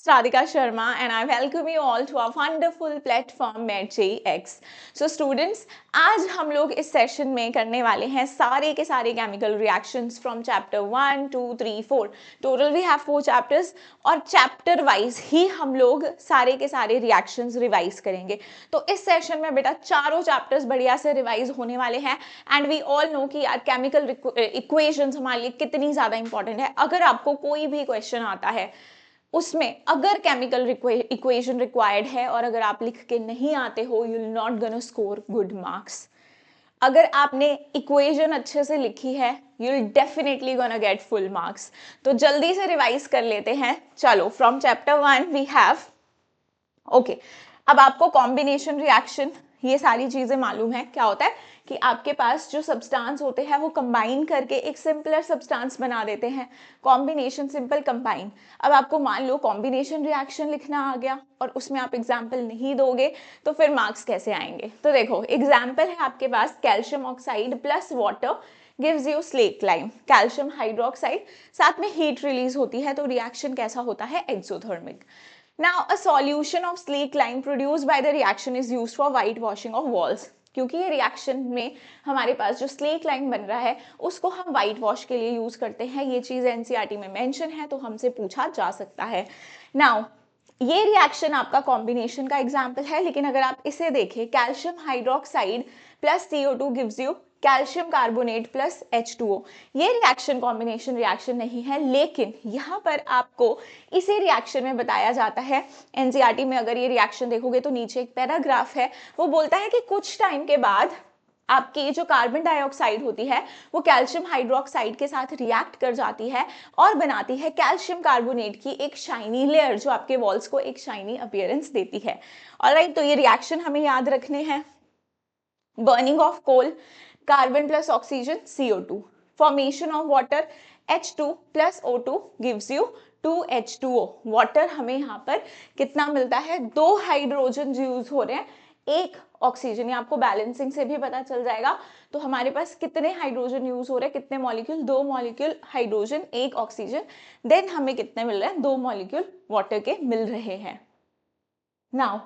Radhika Sharma and I welcome you all to our wonderful platform MedJX. So students, आज हम लोग इस session में करने वाले हैं सारे के सारे chemical reactions from chapter 1, 2, 3, 4. Total we have 4 chapters और चैप्टर वाइज ही हम लोग सारे के सारे रिएक्शंस रिवाइज करेंगे. तो इस सेशन में बेटा चारों चैप्टर्स बढ़िया से रिवाइज होने वाले हैं एंड वी ऑल नो कि यार केमिकल इक्वेशंस हमारे लिए कितनी ज़्यादा इंपॉर्टेंट है. अगर आपको कोई भी क्वेश्चन आता है उसमें अगर केमिकल इक्वेशन रिक्वायर्ड है और अगर आप लिख के नहीं आते हो you will not gonna score good marks. अगर आपने इक्वेशन अच्छे से लिखी है you will definitely gonna get full marks. तो जल्दी से रिवाइज कर लेते हैं. चलो from chapter 1 we have okay. अब आपको कॉम्बिनेशन रिएक्शन ये सारी चीजें मालूम है. क्या होता है कि आपके पास जो सब्सटेंस होते हैं वो कंबाइन करके एक सिंपलर सब्सटेंस बना देते हैं. Combination simple combine. अब आपको मान लो कॉम्बिनेशन रिएक्शन लिखना आ गया और उसमें आप एग्जाम्पल नहीं दोगे तो फिर मार्क्स कैसे आएंगे. तो देखो एग्जाम्पल है आपके पास calcium oxide plus water gives you slate lime. Calcium hydroxide साथ में हीट रिलीज होती है तो रिएक्शन कैसा होता है exothermic. Now, a solution of slake lime produced by the reaction is used for white washing of walls. क्योंकि ये रिएक्शन में हमारे पास जो स्लेक लाइम बन रहा है उसको हम वाइट वॉश के लिए यूज करते हैं. ये चीज एनसीईआरटी में मेंशन है तो हमसे पूछा जा सकता है. नाउ ये रिएक्शन आपका कॉम्बिनेशन का एग्जाम्पल है, लेकिन अगर आप इसे देखें calcium hydroxide plus CO2 gives you calcium carbonate plus H2O. ये रिएक्शन कॉम्बिनेशन रिएक्शन नहीं है, लेकिन यहाँ पर आपको इसी रिएक्शन में बताया जाता है. एनसीईआरटी में अगर ये रिएक्शन देखोगे तो नीचे एक पैराग्राफ है, वो बोलता है कि कुछ टाइम के बाद आपकी जो कार्बन डाइऑक्साइड होती है वो कैल्शियम हाइड्रोक्साइड के साथ रिएक्ट कर जाती है और बनाती है कैल्शियम कार्बोनेट की एक शाइनी लेयर जो आपके वॉल्स को एक शाइनी अपीयरेंस देती है. ऑलराइट, तो ये रिएक्शन हमें याद रखने हैं. Burning of coal carbon plus oxygen CO2. Formation of water H2 plus O2 gives you 2H2O. Water हमें यहाँ पर कितना मिलता है, 2 हाइड्रोजन यूज हो रहे हैं, एक ऑक्सीजन. ये आपको बैलेंसिंग से भी पता चल जाएगा. तो हमारे पास कितने हाइड्रोजन यूज हो रहे हैं, कितने मॉलिक्यूल, 2 मॉलिक्यूल हाइड्रोजन, एक ऑक्सीजन. देन हमें कितने मिल रहे हैं, 2 मॉलिक्यूल वाटर के मिल रहे हैं. Now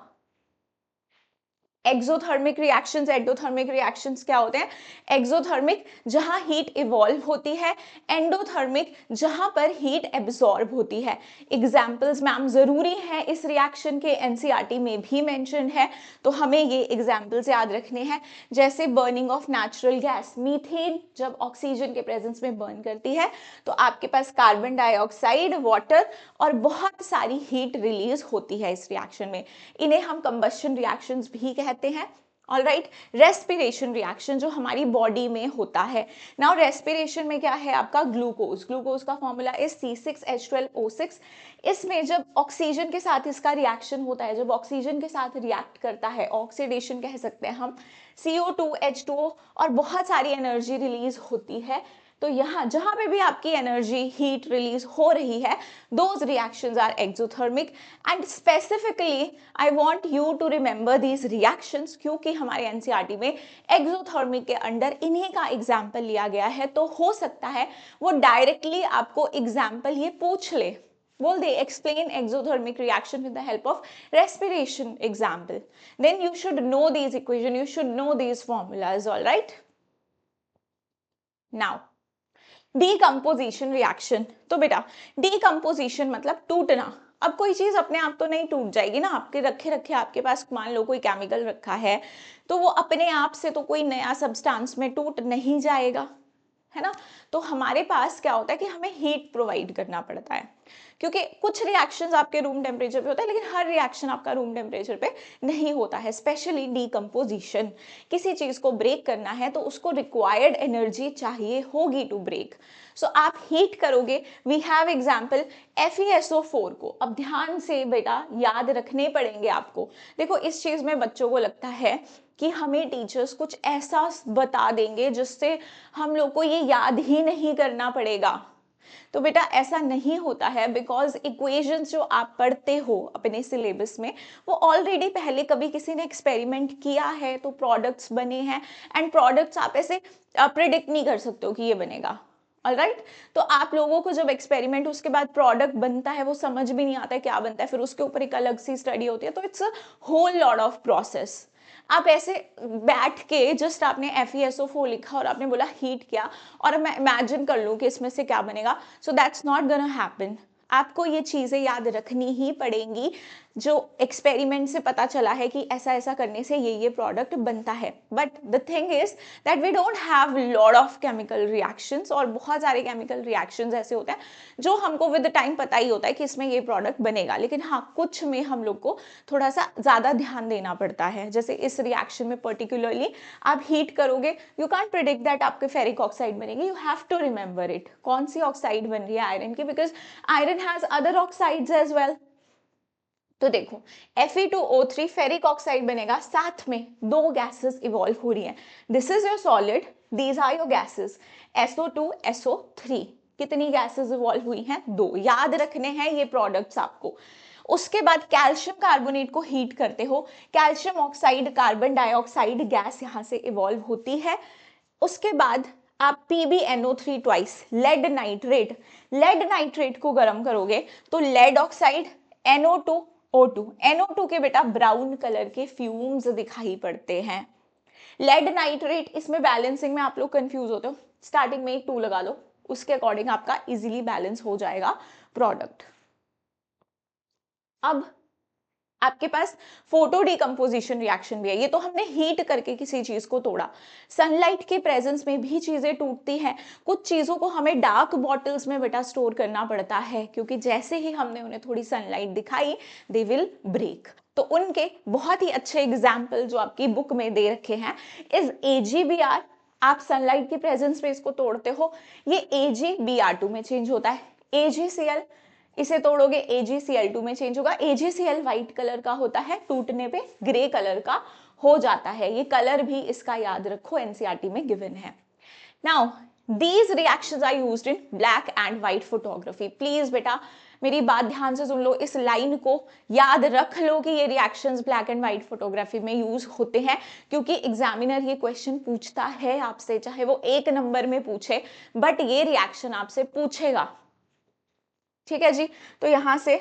exothermic reactions endothermic reactions क्या होते हैं. एक्सोथर्मिक जहां हीट इवॉल्व होती है, एंडोथर्मिक जहां पर हीट एब्सॉर्ब होती है. एग्जाम्पल्स मैम जरूरी है इस रिएक्शन के, एनसीईआरटी में भी मेंशन है तो हमें ये एग्जाम्पल्स याद रखने हैं. जैसे burning of natural gas, methane जब ऑक्सीजन के प्रेजेंस में बर्न करती है तो आपके पास कार्बन डाइऑक्साइड, वाटर और बहुत सारी हीट रिलीज होती है इस रिएक्शन में. इन्हें हम कंबशन रिएक्शंस भी कहते हैं. ऑलराइट, रेस्पिरेशन रिएक्शन जो हमारी बॉडी में होता है. नाउ रेस्पिरेशन में क्या है आपका ग्लूकोज. ग्लूकोज का फॉर्मूला इज C6H12O6. इसमें जब ऑक्सीजन के साथ इसका रिएक्शन होता है, जब ऑक्सीजन के साथ रिएक्ट करता है, ऑक्सीडेशन कह सकते हैं हम, CO2 H2O और बहुत सारी एनर्जी रिलीज होती है. तो यहाँ जहां पे भी आपकी एनर्जी हीट रिलीज हो रही है those reactions are exothermic. And specifically I want you to remember these reactions क्योंकि हमारे एनसीईआरटी में एक्सोथर्मिक के अंडर इन्हीं का एग्जाम्पल लिया गया है. तो हो सकता है वो डायरेक्टली आपको एग्जाम्पल ये पूछ ले, बोल दे explain exothermic reaction with the help of respiration example. Then you should know these equation, you should know these formulas. Alright, now decomposition reaction. तो बेटा डीकम्पोजिशन मतलब टूटना. अब कोई चीज अपने आप तो नहीं टूट जाएगी ना, आपके रखे रखे आपके पास मान लो कोई केमिकल रखा है तो वो अपने आप से तो कोई नया सब्सटेंस में टूट नहीं जाएगा, है ना. तो हमारे पास क्या होता है कि हमें हीट प्रोवाइड करना पड़ता है क्योंकि कुछ रिएक्शंस आपके रूम टेम्परेचर पे होता है लेकिन हर रिएक्शन आपका रूम टेम्परेचर पे नहीं होता है. स्पेशली डीकम्पोजिशन, किसी चीज को ब्रेक करना है तो उसको रिक्वायर्ड एनर्जी चाहिए होगी टू ब्रेक. सो आप हीट करोगे. वी हैव एग्जाम्पल FeSO4 को. अब ध्यान से बेटा याद रखने पड़ेंगे आपको. देखो इस चीज में बच्चों को लगता है कि हमें टीचर्स कुछ ऐसा बता देंगे जिससे हम लोग को ये याद ही नहीं करना पड़ेगा. तो बेटा ऐसा नहीं होता है बिकॉज इक्वेशंस जो आप पढ़ते हो अपने सिलेबस में वो ऑलरेडी पहले कभी किसी ने एक्सपेरिमेंट किया है तो प्रोडक्ट्स बने हैं. एंड प्रोडक्ट्स आप ऐसे प्रिडिक्ट नहीं कर सकते हो कि ये बनेगा. ऑलराइट। तो आप लोगों को जब एक्सपेरिमेंट उसके बाद प्रोडक्ट बनता है वो समझ भी नहीं आता है क्या बनता है, फिर उसके ऊपर एक अलग सी स्टडी होती है, तो it's a whole lot of process. आप ऐसे बैठ के जस्ट आपने FeSO4 लिखा और आपने बोला हीट किया और मैं इमेजिन कर लूँ कि इसमें से क्या बनेगा, so that's not gonna happen. आपको ये चीज़ें याद रखनी ही पड़ेंगी जो एक्सपेरिमेंट से पता चला है कि ऐसा ऐसा करने से ये प्रोडक्ट बनता है। But the thing is that we don't have lot of chemical reactions, और बहुत सारे केमिकल रिएक्शंस ऐसे होते हैं जो हमको विद टाइम पता ही होता है कि इसमें ये प्रोडक्ट बनेगा, लेकिन हाँ कुछ में हम लोग को थोड़ा सा ज़्यादा ध्यान देना पड़ता है। जैसे इस रिएक्शन में पर्टिकुलरली आप हीट करोगे, यू कैंट प्रिडिक्ट दैट आपके फेरिक ऑक्साइड बनेगी, you have to remember it कौन सी ऑक्साइड बन रही है आयरन की, because iron has other oxides as well. तो देखो Fe2O3 फेरिक ऑक्साइड बनेगा, साथ में दो गैसेस इवॉल्व हो रही हैं, this is your solid, these are your gases SO2 SO3। कितनी गैसेस इवॉल्व हुई हैं? दो। याद रखने हैं ये प्रोडक्ट्स आपको। उसके बाद कैल्शियम कार्बोनेट को हीट करते हो, calcium oxide carbon dioxide gas यहाँ से इवॉल्व होती है। उसके बाद आप PbNO3 ट्वाइस लेड नाइट्रेट को गर्म करोगे तो लेड ऑक्साइड NO2 के बेटा ब्राउन कलर के फ्यूम्स दिखाई पड़ते हैं। लेड नाइट्रेट, इसमें बैलेंसिंग में आप लोग कंफ्यूज होते हो, स्टार्टिंग में एक 2 लगा लो, उसके अकॉर्डिंग आपका इजीली बैलेंस हो जाएगा प्रोडक्ट। अब आपके पास फोटो डिकम्पोजिशन रिएक्शन भी है, ये तो हमने हीट करके किसी चीज को तोड़ा। सनलाइट के प्रेजेंस में भी चीजें टूटती हैं, कुछ चीजों को हमें डार्क बॉटल्स में बेटा स्टोर करना पड़ता है, क्योंकि जैसे ही हमने उन्हें थोड़ी सनलाइट दिखाई दे विल ब्रेक। तो उनके बहुत ही अच्छे एग्जाम्पल जो आपकी बुक में दे रखे हैं इज AgBr। आप सनलाइट के प्रेजेंस में इसको तोड़ते हो, ये AgBr2 में चेंज होता है। AgCl, इसे तोड़ोगे AgCl2 में चेंज होगा। AgCl व्हाइट कलर का होता है, टूटने पे ग्रे कलर का हो जाता है। ये कलर भी इसका याद रखो, NCERT में गिवन है। Now these reactions are used in black and white photography. Please बेटा मेरी बात ध्यान से सुन लो, इस लाइन को याद रख लो कि ये reactions black and white photography में यूज होते हैं, क्योंकि एग्जामिनर ये क्वेश्चन पूछता है आपसे, चाहे वो 1 नंबर में पूछे बट ये रिएक्शन आपसे पूछेगा। ठीक है जी, तो यहां से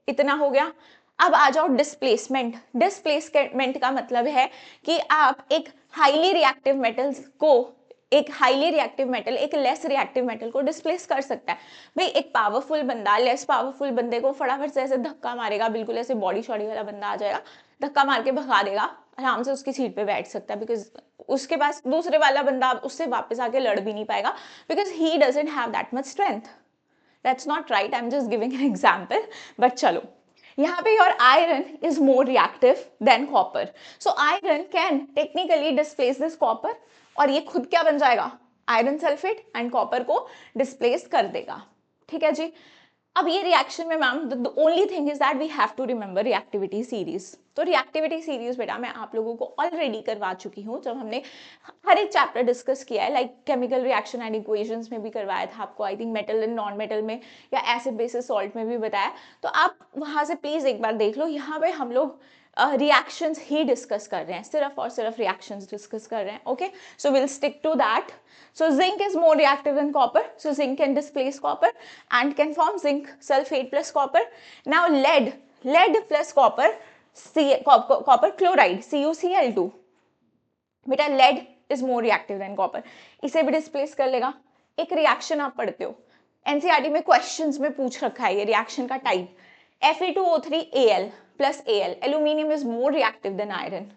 इतना हो गया। अब आ जाओ डिस्प्लेसमेंट। डिस्प्लेसमेंट का मतलब है कि आप एक हाईली रिएक्टिव मेटल्स को, एक हाईली रिएक्टिव मेटल एक लेस रिएक्टिव मेटल को डिस्प्लेस कर सकता है। भाई एक पावरफुल बंदा लेस पावरफुल बंदे को फटाफट से ऐसे धक्का मारेगा, बिल्कुल ऐसे बॉडी शॉडी वाला बंदा आ जाएगा, धक्का मार के भगा देगा, आराम से उसकी सीट पे बैठ सकता है, बिकॉज उसके पास दूसरे वाला बंदा उससे वापस आके लड़ भी नहीं पाएगा, because he doesn't have that much strength. That's not right. I'm just giving an example. But चलो, यहाँ पे your iron is more reactive than copper. So iron can technically displace this copper और ये खुद क्या बन जाएगा? आयरन सल्फेट एंड कॉपर को डिस्प्लेस कर देगा। ठीक है जी। अब ये रिएक्शन में मैम the only thing is that we have to remember reactivity series. तो रिएक्टिविटी सीरीज बेटा मैं आप लोगों को ऑलरेडी करवा चुकी हूँ जब हमने हर एक चैप्टर डिस्कस किया है, like chemical reaction and equations में भी करवाया था आपको, I think metal and non metal में या एसिड बेसिस सॉल्ट में भी बताया, तो आप वहां से प्लीज एक बार देख लो। यहाँ पे हम लोग रिएक्शंस ही डिस्कस कर रहे हैं, सिर्फ और सिर्फ रिएक्शंस डिस्कस कर रहे हैं। Okay, so will stick to that. So zinc is more reactive than copper, so zinc can displace copper and can form zinc sulfate plus copper. Now lead plus copper, copper chloride CuCl2। बेटा lead is more reactive than copper, इसे भी displace कर लेगा। एक reaction आप पढ़ते हो, NCERT में क्वेश्चंस में पूछ रखा है ये रिएक्शन का type, Fe2O3Al plus Al, aluminium is more reactive than iron.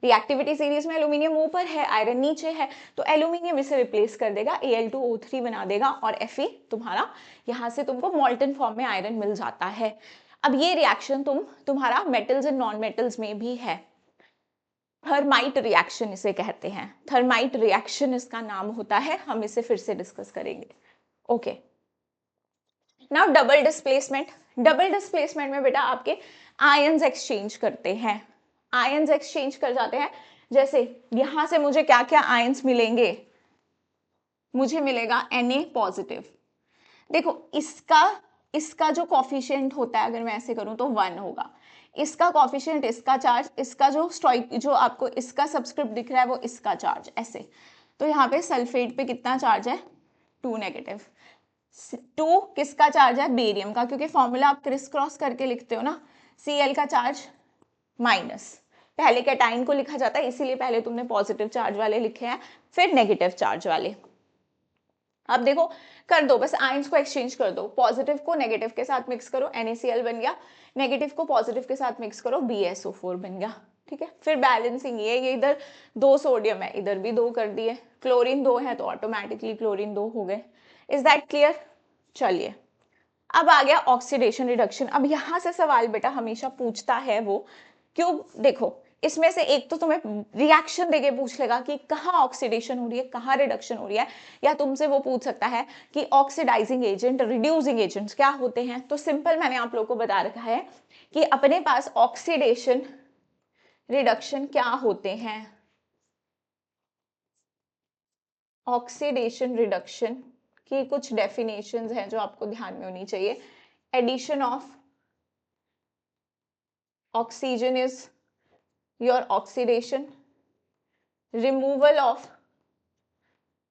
Reactivity series में एल्यूमिनियम ऊपर है, आयरन नीचे है, तो एल्यूमिनियम इसे रिप्लेस कर देगा, Al2O3 बना देगा और Fe तुम्हारा यहाँ से तुमको मॉल्टन फॉर्म में आयरन मिल जाता है। अब ये रिएक्शन तुम्हारा मेटल्स एंड नॉन मेटल्स में भी है। थर्माइट रिएक्शन इसे कहते हैं, थर्माइट रिएक्शन इसका नाम होता है, हम इसे फिर से डिस्कस करेंगे। Okay, now double displacement. Double displacement में बेटा आपके आयंस एक्सचेंज करते हैं, आयंस एक्सचेंज कर जाते हैं। जैसे यहां से मुझे क्या क्या आयंस मिलेंगे, मुझे मिलेगा Na पॉजिटिव। देखो इसका जो कॉफिशिएंट होता है, अगर मैं ऐसे करूं तो 1 होगा, इसका कॉफिशिएंट, इसका चार्ज, इसका जो आपको इसका सबस्क्रिप्ट दिख रहा है वो इसका चार्ज, ऐसे। तो यहाँ पे सल्फेट पे कितना चार्ज है? 2 नेगेटिव। 2 किसका चार्ज है? बेरियम का, क्योंकि फॉर्मूला आप क्रिस क्रॉस करके लिखते हो ना, Cl का चार्ज माइनस, पहले कैटाइन को लिखा जाता है इसीलिए पहले तुमने पॉजिटिव चार्ज वाले लिखे हैं फिर नेगेटिव चार्ज वाले। अब देखो कर दो, बस आयंस को एक्सचेंज कर दो, पॉजिटिव को नेगेटिव के साथ मिक्स करो NaCl बन गया, नेगेटिव को पॉजिटिव के साथ मिक्स करो BSO4 बन गया। ठीक है, फिर बैलेंसिंग ये इधर 2 सोडियम है, इधर भी 2 कर दिए, क्लोरीन 2 है तो ऑटोमेटिकली क्लोरीन 2 हो गए। Is that clear? चलिए अब आ गया ऑक्सीडेशन रिडक्शन। अब यहां से सवाल बेटा हमेशा पूछता है वो, क्यों? देखो इसमें से एक तो तुम्हें रिएक्शन देके पूछ लेगा कि कहाँ ऑक्सीडेशन हो रही है, कहाँ रिडक्शन हो रही है, या तुमसे वो पूछ सकता है कि ऑक्सीडाइजिंग एजेंट, रिड्यूसिंग एजेंट्स क्या होते हैं। तो सिंपल मैंने आप लोगों को बता रखा है कि अपने पास ऑक्सीडेशन रिडक्शन क्या होते हैं। ऑक्सीडेशन रिडक्शन की कुछ डेफिनेशंस हैं जो आपको ध्यान में होनी चाहिए। Addition of oxygen is your oxidation, removal of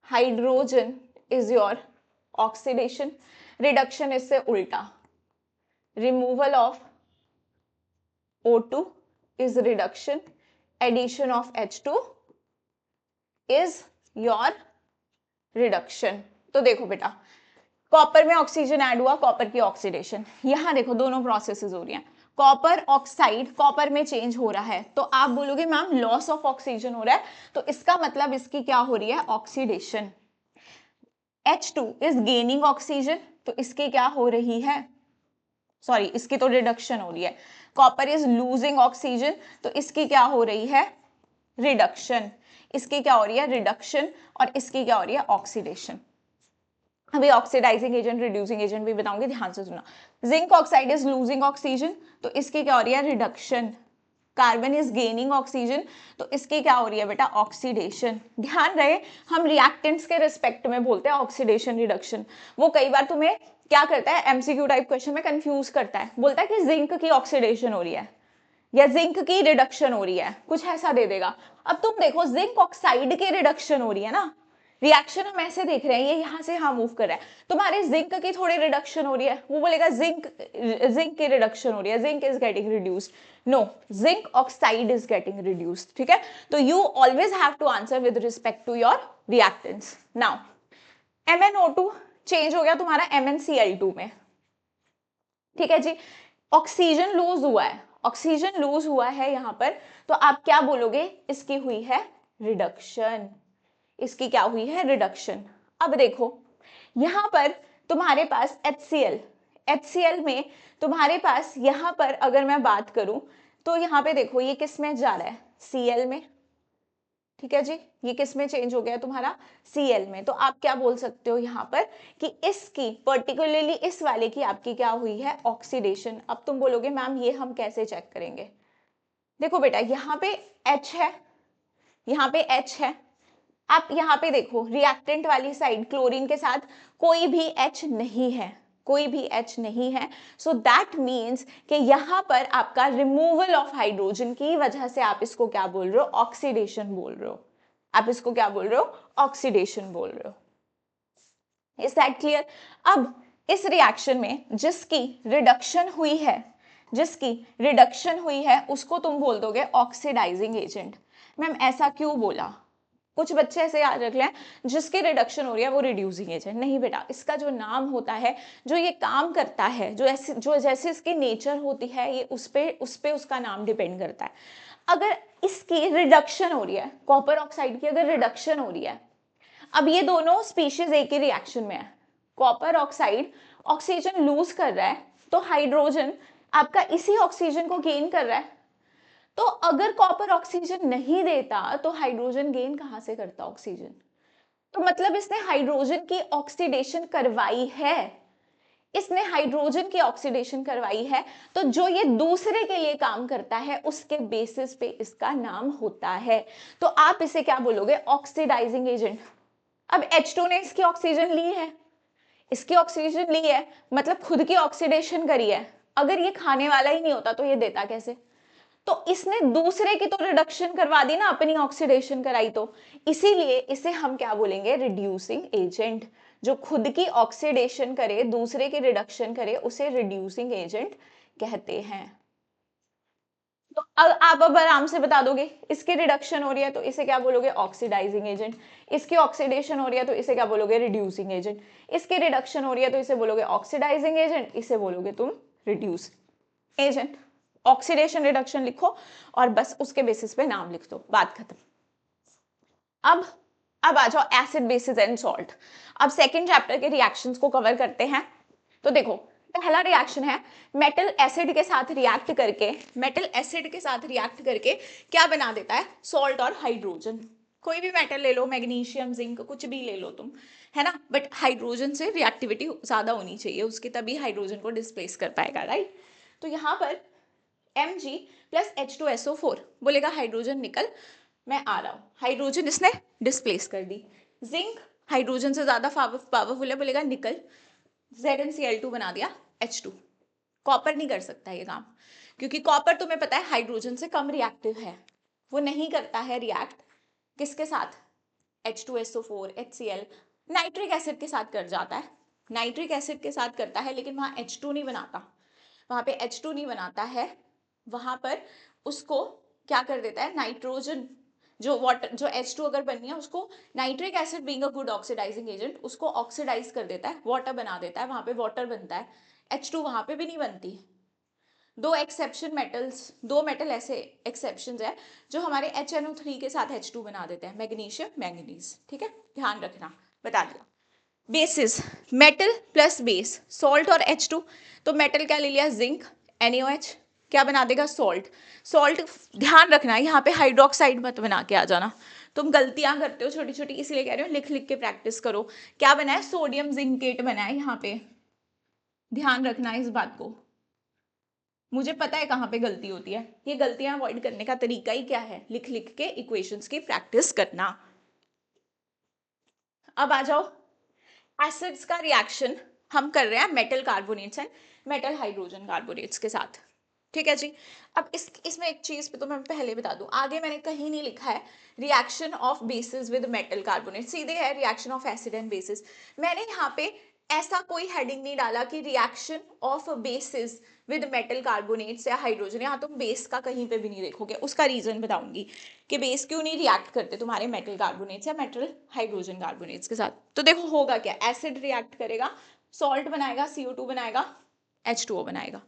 hydrogen is your oxidation, reduction इससे उल्टा, removal of O2 is reduction, addition of H2 is your reduction। तो देखो बेटा कॉपर में ऑक्सीजन ऐड हुआ, कॉपर की ऑक्सीडेशन, यहां देखो दोनों प्रोसेसेस हो रही हैं, कॉपर ऑक्साइड कॉपर में चेंज हो रहा है, तो आप बोलोगे मैम लॉस ऑफ ऑक्सीजन हो रहा है, तो इसका मतलब इसकी क्या हो रही है? Oxidation. H2 is gaining oxygen, तो इसकी क्या हो रही है? सॉरी इसकी तो रिडक्शन हो रही है। कॉपर इज लूजिंग ऑक्सीजन, तो इसकी क्या हो रही है? रिडक्शन। इसकी क्या हो रही है? रिडक्शन। और इसकी क्या हो रही है? ऑक्सीडेशन। अभी ऑक्सीडाइजिंग एजेंट, रिड्यूसिंग एजेंट भी बताऊंगी, ध्यान से सुनना। Zinc oxide is losing oxygen, तो इसकी क्या हो रही है? Reduction. Carbon is gaining oxygen, तो इसकी क्या हो रही है बेटा? ऑक्सीडेशन। ध्यान रहे हम रिएक्टेंट्स के रिस्पेक्ट में बोलते हैं ऑक्सीडेशन रिडक्शन। वो कई बार तुम्हें क्या करता है एमसीक्यू टाइप क्वेश्चन में कंफ्यूज करता है, बोलता है कि जिंक की ऑक्सीडेशन हो रही है या जिंक की रिडक्शन हो रही है, कुछ ऐसा दे देगा। अब तुम देखो जिंक ऑक्साइड की रिडक्शन हो रही है ना, रिएक्शन हम ऐसे देख रहे हैं, ये यहां से यहां मूव कर रहा है, तुम्हारे जिंक की थोड़ी रिडक्शन हो रही है, वो बोलेगा जिंक की रिडक्शन हो रही है, zinc is getting reduced. No, zinc oxide is getting reduced. ठीक है, तो you always have to answer with respect to your reactants. Now MnO2 change हो गया तुम्हारा MnCl2 में। ठीक है जी, ऑक्सीजन लूज हुआ है, ऑक्सीजन लूज हुआ है यहां पर, तो आप क्या बोलोगे? इसकी हुई है रिडक्शन। इसकी क्या हुई है? रिडक्शन। अब देखो यहां पर तुम्हारे पास HCl में तुम्हारे पास यहां पर अगर मैं बात करूं तो यहां पे देखो ये किस में जा रहा है? Cl में। ठीक है जी, ये किस में चेंज हो गया तुम्हारा? Cl में। तो आप क्या बोल सकते हो यहां पर कि इसकी पर्टिकुलरली इस वाले की आपकी क्या हुई है? ऑक्सीडेशन। अब तुम बोलोगे मैम ये हम कैसे चेक करेंगे? देखो बेटा यहाँ पे H है, यहाँ पे H है, आप यहाँ पे देखो रिएक्टेंट वाली साइड क्लोरीन के साथ कोई भी H नहीं है, कोई भी H नहीं है, सो दैट मीन्स कि यहाँ पर आपका रिमूवल ऑफ हाइड्रोजन की वजह से आप इसको क्या बोल रहे हो? ऑक्सीडेशन बोल रहे हो। आप इसको क्या बोल रहे हो? ऑक्सीडेशन बोल रहे हो। Is that clear? अब इस रिएक्शन में जिसकी रिडक्शन हुई है, जिसकी रिडक्शन हुई है उसको तुम बोल दोगे ऑक्सीडाइजिंग एजेंट। मैम ऐसा क्यों बोला? कुछ बच्चे ऐसे याद रख लें जिसकी रिडक्शन हो रही है वो रिड्यूसिंग एजेंट। नहीं बेटा, इसका जो नाम होता है, जो ये काम करता है, जो जैसे इसकी नेचर होती है, ये उस पे उसका नाम डिपेंड करता है। अगर इसकी रिडक्शन हो रही है, कॉपर ऑक्साइड की अगर रिडक्शन हो रही है, अब ये दोनों स्पीशीज एक ही रिएक्शन में है, कॉपर ऑक्साइड ऑक्सीजन लूज कर रहा है तो हाइड्रोजन आपका इसी ऑक्सीजन को गेन कर रहा है, तो अगर कॉपर ऑक्सीजन नहीं देता तो हाइड्रोजन गेन कहां से करता ऑक्सीजन? तो मतलब इसने हाइड्रोजन की ऑक्सीडेशन करवाई है, इसने हाइड्रोजन की ऑक्सीडेशन करवाई है, तो जो ये दूसरे के लिए काम करता है उसके बेसिस पे इसका नाम होता है। तो आप इसे क्या बोलोगे? Oxidising agent. अब H2 ने इसकी ऑक्सीजन ली है, इसकी ऑक्सीजन ली है, मतलब खुद की ऑक्सीडेशन करी है। अगर ये खाने वाला ही नहीं होता तो ये देता कैसे? तो इसने दूसरे की तो रिडक्शन करवा दी ना, अपनी ऑक्सीडेशन कराई, तो इसीलिए इसे हम क्या बोलेंगे? Reducing agent. जो खुद की ऑक्सीडेशन करे, दूसरे की रिडक्शन करे, उसे रिड्यूसिंग एजेंट कहते हैं। तो आप अब आराम से बता दोगे, इसकी रिडक्शन हो रही है तो इसे क्या बोलोगे, ऑक्सीडाइजिंग एजेंट। इसकी ऑक्सीडेशन हो रही है तो इसे क्या बोलोगे, रिड्यूसिंग एजेंट। इसकी रिडक्शन हो रही है तो इसे बोलोगे ऑक्सीडाइजिंग एजेंट, इसे बोलोगे तुम रिड्यूस एजेंट। ऑक्सीडेशन रिडक्शन लिखो और बस उसके बेसिस पे नाम लिख दो, बात खत्म। अब आ जाओ एसिड बेसिस एंड सॉल्ट। अब सेकेंड चैप्टर के रिएक्शंस को कवर करते हैं। तो देखो, पहला रिएक्शन है मेटल एसिड के साथ रिएक्ट करके, मेटल एसिड के साथ रिएक्ट करके क्या बना देता है, सॉल्ट और हाइड्रोजन। कोई भी मेटल ले लो, मैग्नीशियम, जिंक, कुछ भी ले लो तुम, है ना, बट हाइड्रोजन से रिएक्टिविटी ज्यादा होनी चाहिए उसकी, तभी हाइड्रोजन को डिस्प्लेस कर पाएगा, राइट। तो यहाँ पर Mg प्लस H2SO4 बोलेगा हाइड्रोजन निकल, मैं आ रहा हूं, हाइड्रोजन इसने डिस्प्लेस कर दी। जिंक हाइड्रोजन से ज्यादा पावरफुल है, बोलेगा निकल, ZnCl2 बना दिया H2। कॉपर नहीं कर सकता ये काम, क्योंकि कॉपर तुम्हें पता है हाइड्रोजन से कम रिएक्टिव है, वो नहीं करता है रिएक्ट किसके साथ, H2SO4 HCl, नाइट्रिक एसिड के साथ कर जाता है, नाइट्रिक एसिड के साथ करता है, लेकिन वहां H2 नहीं बनाता, वहां पे H2 नहीं बनाता है, वहां पर उसको क्या कर देता है, नाइट्रोजन जो वाटर जो H2 अगर बननी है उसको nitric acid being a good oxidising agent उसको ऑक्सीडाइज कर देता है, वाटर बना देता है, वहां पे वाटर बनता है, H2 वहां पे भी नहीं बनती। दो एक्सेप्शन मेटल्स, दो मेटल ऐसे एक्सेप्शंस है जो हमारे HNO3 के साथ H2 बना देते हैं, मैग्नीशियम मैंगनीज, ठीक है, ध्यान रखना, बता दिया। Basis, metal plus base, salt और H2, तो मेटल क्या ले लिया, जिंक, NaOH, क्या बना देगा, सॉल्ट। सॉल्ट ध्यान रखना यहाँ पे हाइड्रोक्साइड मत बना के आ जाना, तुम गलतियां करते हो छोटी छोटी, इसलिए कह रहे हो लिख लिख के प्रैक्टिस करो। क्या बना है, सोडियम जिंकेट बना है यहाँ पे, ध्यान रखना इस बात को। मुझे पता है कहाँ पे गलती होती है, ये गलतियां अवॉइड करने का तरीका ही क्या है, लिख लिख के इक्वेशंस की प्रैक्टिस करना। अब आ जाओ, एसिड्स का रिएक्शन हम कर रहे हैं metal carbonates and metal hydrogen carbonates के साथ, ठीक है जी। अब इसमें एक चीज पे तो मैं पहले बता दूं, आगे मैंने कहीं नहीं लिखा है reaction of basis with metal carbonate, सीधे है reaction of acid and bases. मैंने यहाँ पे ऐसा कोई हेडिंग नहीं डाला कि reaction of basis with metal carbonates या हाइड्रोजन, यहाँ तुम बेस का कहीं पे भी नहीं देखोगे, उसका रीजन बताऊंगी कि बेस क्यों नहीं रिएक्ट करते तुम्हारे मेटल कार्बोनेट्स या मेटल हाइड्रोजन कार्बोनेट्स के साथ। तो देखो होगा क्या, एसिड रिएक्ट करेगा, सॉल्ट बनाएगा, CO2 बनाएगा, H2O बनाएगा।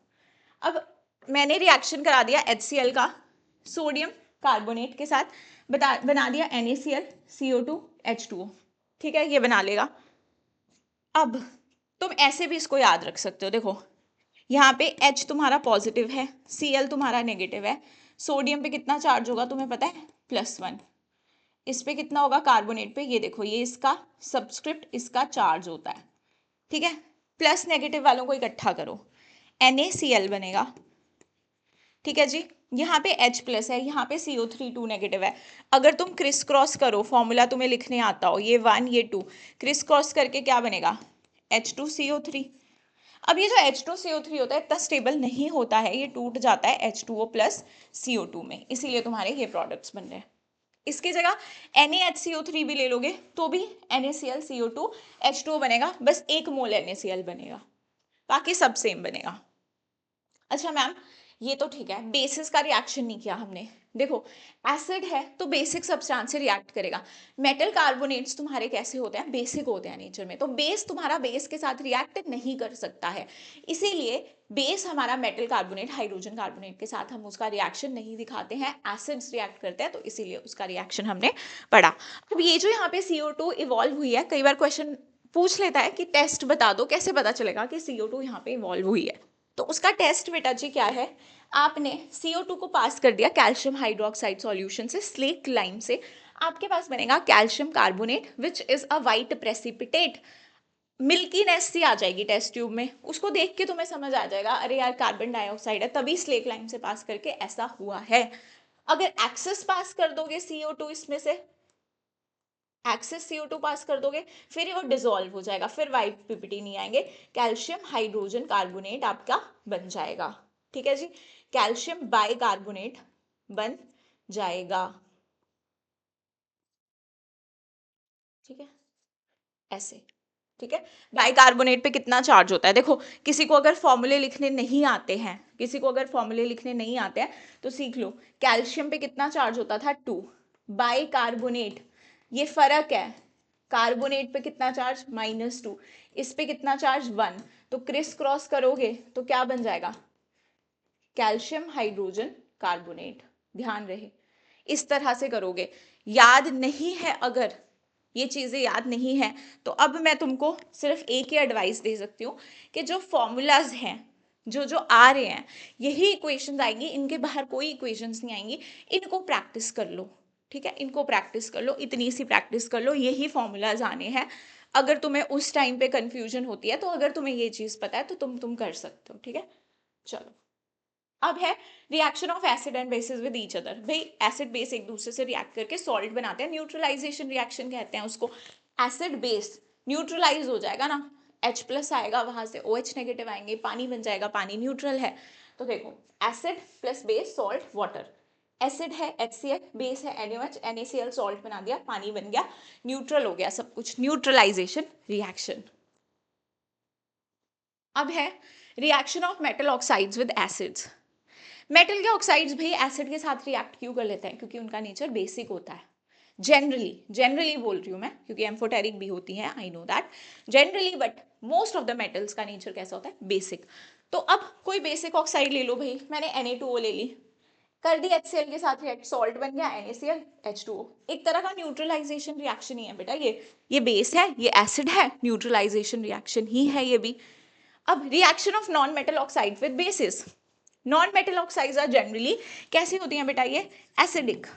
अब मैंने रिएक्शन करा दिया HCl का सोडियम कार्बोनेट के साथ, बना दिया NaCl CO2 H2O, ठीक है, ये बना लेगा। अब तुम ऐसे भी इसको याद रख सकते हो, देखो यहाँ पे H तुम्हारा पॉजिटिव है, Cl तुम्हारा नेगेटिव है, सोडियम पे कितना चार्ज होगा तुम्हें पता है, +1, इस पे कितना होगा कार्बोनेट पे, ये देखो ये इसका सबस्क्रिप्ट, इसका चार्ज होता है, ठीक है, प्लस नेगेटिव वालों को इकट्ठा करो, NaCl बनेगा, ठीक है जी। यहाँ पे H प्लस है, यहाँ पे CO3 2 नेगेटिव है। अगर तुम क्रिस क्रॉस करो, फॉर्मूला तुम्हें लिखने आता हो, ये 1 ये 2 क्रिस क्रॉस करके क्या बनेगा, H2CO3। अब ये जो H2CO3 होता है इतना स्टेबल नहीं होता है, ये टूट जाता है H2O प्लस CO2 में, इसीलिए तुम्हारे ये प्रोडक्ट्स बन रहे हैं। इसकी जगह NaHCO3 भी ले लोगे तो भी NaCl CO2 H2O बनेगा, बस 1 मोल NaCl बनेगा, बाकी सब सेम बनेगा। अच्छा मैम ये तो ठीक है, बेसिस का रिएक्शन नहीं किया हमने। देखो एसिड है तो बेसिक सब्सटेंस से रिएक्ट करेगा, मेटल कार्बोनेट्स तुम्हारे कैसे होते हैं, बेसिक होते हैं नेचर में, तो बेस तुम्हारा बेस के साथ रिएक्ट नहीं कर सकता है, इसीलिए बेस हमारा मेटल कार्बोनेट हाइड्रोजन कार्बोनेट के साथ हम उसका रिएक्शन नहीं दिखाते हैं, एसिड्स रिएक्ट करते हैं तो इसीलिए उसका रिएक्शन हमने पढ़ा। अब ये जो यहाँ पे CO2 इवॉल्व हुई है, कई बार क्वेश्चन पूछ लेता है कि टेस्ट बता दो, कैसे पता चलेगा कि CO2 यहाँ पे इवॉल्व हुई है, तो उसका टेस्ट बेटा जी क्या है, आपने CO2 को पास कर दिया कैल्शियम हाइड्रोक्साइड सॉल्यूशन से, स्लेक लाइम से, आपके पास बनेगा calcium carbonate which is a white precipitate, milkiness सी आ जाएगी टेस्ट ट्यूब में, उसको देख के तुम्हें समझ आ जाएगा अरे यार कार्बन डाइऑक्साइड है, तभी स्लेक लाइम से पास करके ऐसा हुआ है। अगर एक्सेस पास कर दोगे CO2 इसमें से, एक्सेस CO2 पास कर दोगे, फिर वो डिसॉल्व हो जाएगा, फिर वाइट पीपीटी नहीं आएंगे, कैल्शियम हाइड्रोजन कार्बोनेट आपका बन जाएगा, ठीक है जी, कैल्शियम बाई कार्बोनेट बन जाएगा, ठीक है, ऐसे। ठीक है। बाइकार्बोनेट पे कितना चार्ज होता है, देखो किसी को अगर फॉर्मूले लिखने नहीं आते हैं, किसी को अगर फॉर्मूले लिखने नहीं आते हैं तो सीख लो। कैल्शियम पे कितना चार्ज होता था 2, बाइकार्बोनेट ये फर्क है, कार्बोनेट पे कितना चार्ज -2, इस पे कितना चार्ज 1, तो क्रिस क्रॉस करोगे तो क्या बन जाएगा, कैल्शियम हाइड्रोजन कार्बोनेट। ध्यान रहे इस तरह से करोगे। याद नहीं है, अगर ये चीजें याद नहीं है तो अब मैं तुमको सिर्फ एक ही एडवाइस दे सकती हूँ कि जो फॉर्मूलाज हैं, जो जो आ रहे हैं, यही इक्वेशंस आएंगी, इनके बाहर कोई इक्वेशंस नहीं आएंगी। इनको प्रैक्टिस कर लो, ठीक है, इनको प्रैक्टिस कर लो, इतनी सी प्रैक्टिस कर लो, यही फॉर्मूलाज आने हैं। अगर तुम्हें उस टाइम पे कंफ्यूजन होती है तो अगर तुम्हें ये चीज पता है तो तुम कर सकते हो, ठीक है। चलो, अब है reaction of acid and bases with each other. भाई एसिड बेस एक दूसरे से रिएक्ट करके सॉल्ट बनाते हैं, न्यूट्रलाइजेशन रिएक्शन कहते हैं उसको। एसिड बेस न्यूट्रलाइज हो जाएगा ना, H प्लस आएगा, वहां से OH नेगेटिव आएंगे, पानी बन जाएगा, पानी न्यूट्रल है। तो देखो acid plus base salt water, acid है HCl, बेस है NaOH, NaCl सॉल्ट बना दिया, पानी बन गया, न्यूट्रल हो गया सब कुछ, न्यूट्रलाइजेशन रिएक्शन। अब है reaction of metal oxides with acids. Metal के ऑक्साइड्स भी एसिड के साथ रिएक्ट क्यों कर लेते हैं, क्योंकि उनका नेचर बेसिक होता है। जनरली बोल रही हूँ मैं, क्योंकि एम्फोटेरिक भी होती है, I know that, generally, but most of the metals का नेचर कैसा होता है, बेसिक। तो अब कोई बेसिक ऑक्साइड ले लो भाई, मैंने Na2O ले ली, कर दी HCl के साथ रिएक्ट, सॉल्ट बन गया NaCl H2O, एक तरह का न्यूट्रलाइजेशन रिएक्शन ही है बेटा ये बेस है, ये एसिड है, न्यूट्रलाइजेशन रिएक्शन ही है ये भी। अब reaction of non metal oxide with bases. Non metal oxides are generally कैसी होती हैं बेटा, ये एसिडिक,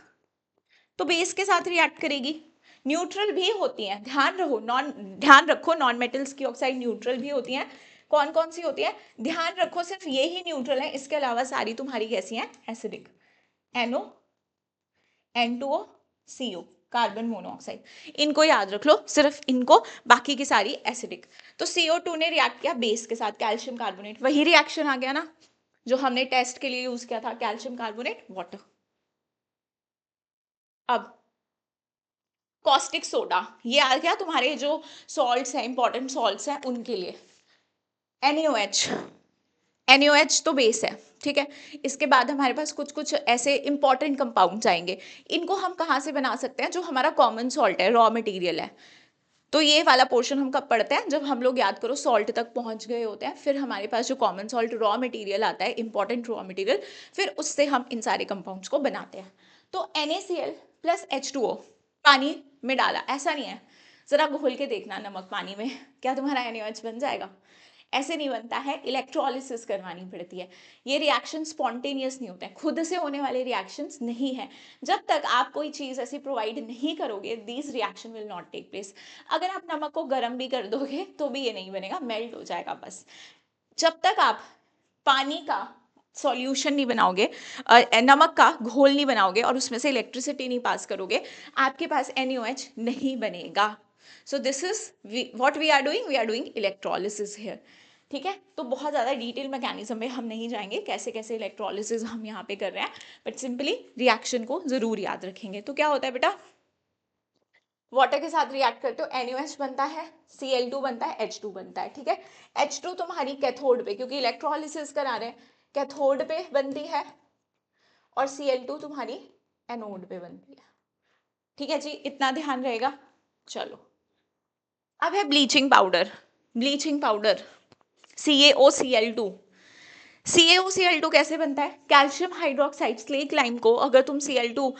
तो बेस के साथ रिएक्ट करेगी। न्यूट्रल भी होती हैं, ध्यान रखो नॉन मेटल्स की ऑक्साइड न्यूट्रल भी होती हैं। कौन कौन सी होती है, ध्यान रखो, सिर्फ ये ही न्यूट्रल है, इसके अलावा सारी तुम्हारी कैसी हैं, acidic. NO N2O CO, carbon monoxide, इनको याद रख लो, सिर्फ इनको, बाकी की सारी एसिडिक। तो CO2 ने रिएक्ट किया बेस के साथ, कैल्शियम कार्बोनेट, वही रिएक्शन आ गया ना जो हमने टेस्ट के लिए यूज किया था, कैल्शियम कार्बोनेट वाटर। अब कॉस्टिक सोडा, ये आ गया तुम्हारे जो सॉल्ट्स हैं, इंपॉर्टेंट सॉल्ट्स हैं उनके लिए। NaOH, NaOH तो बेस है, ठीक है। इसके बाद हमारे पास कुछ कुछ ऐसे इंपॉर्टेंट कंपाउंड्स आएंगे, इनको हम कहाँ से बना सकते हैं, जो हमारा कॉमन सॉल्ट है, रॉ मटेरियल है। तो ये वाला पोर्शन हम कब पढ़ते हैं, जब हम लोग याद करो सॉल्ट तक पहुंच गए होते हैं, फिर हमारे पास जो कॉमन सॉल्ट रॉ मटेरियल आता है, इंपॉर्टेंट रॉ मटेरियल, फिर उससे हम इन सारे कंपाउंड्स को बनाते हैं। तो NaCl प्लस H2O पानी में डाला, ऐसा नहीं है, जरा घोल के देखना नमक पानी में, क्या तुम्हारा NaOH बन जाएगा, ऐसे नहीं बनता है, इलेक्ट्रोलिसिस करवानी पड़ती है। ये रिएक्शन स्पॉन्टेनियस नहीं होते हैं, खुद से होने वाले रिएक्शंस नहीं है। जब तक आप कोई चीज ऐसी प्रोवाइड नहीं करोगे, these reaction will not take place. अगर आप नमक को गर्म भी कर दोगे तो भी ये नहीं बनेगा, मेल्ट हो जाएगा बस। जब तक आप पानी का सॉल्यूशन नहीं बनाओगे, नमक का घोल नहीं बनाओगे और उसमें से इलेक्ट्रिसिटी नहीं पास करोगे, आपके पास NaOH नहीं बनेगा। So this is what we are doing electrolysis here, ठीक है। तो बहुत ज़्यादा डिटेल मैकेनिज्म में हम नहीं जाएंगे, कैसे कैसे इलेक्ट्रोलिसिस हम यहाँ पे कर रहे हैं, बट सिंपली रिएक्शन को जरूर याद रखेंगे। तो क्या होता है बेटा, वाटर के साथ रिएक्ट करते हो, NaOH बनता है, Cl2 बनता है, H2 बनता है, ठीक है। H2 तुम्हारी कैथोड पे, क्योंकि इलेक्ट्रोलिसिस करा रहे हैं, कैथोड पे बनती है, और Cl2 तुम्हारी एनोड पे बनती है, ठीक है जी, इतना ध्यान रहेगा। चलो, अब है bleaching powder. Bleaching powder CaOCl2, CaOCl2 कैसे बनता है, कैल्शियम हाइड्रोक्साइड स्लेक लाइम को अगर तुम Cl2,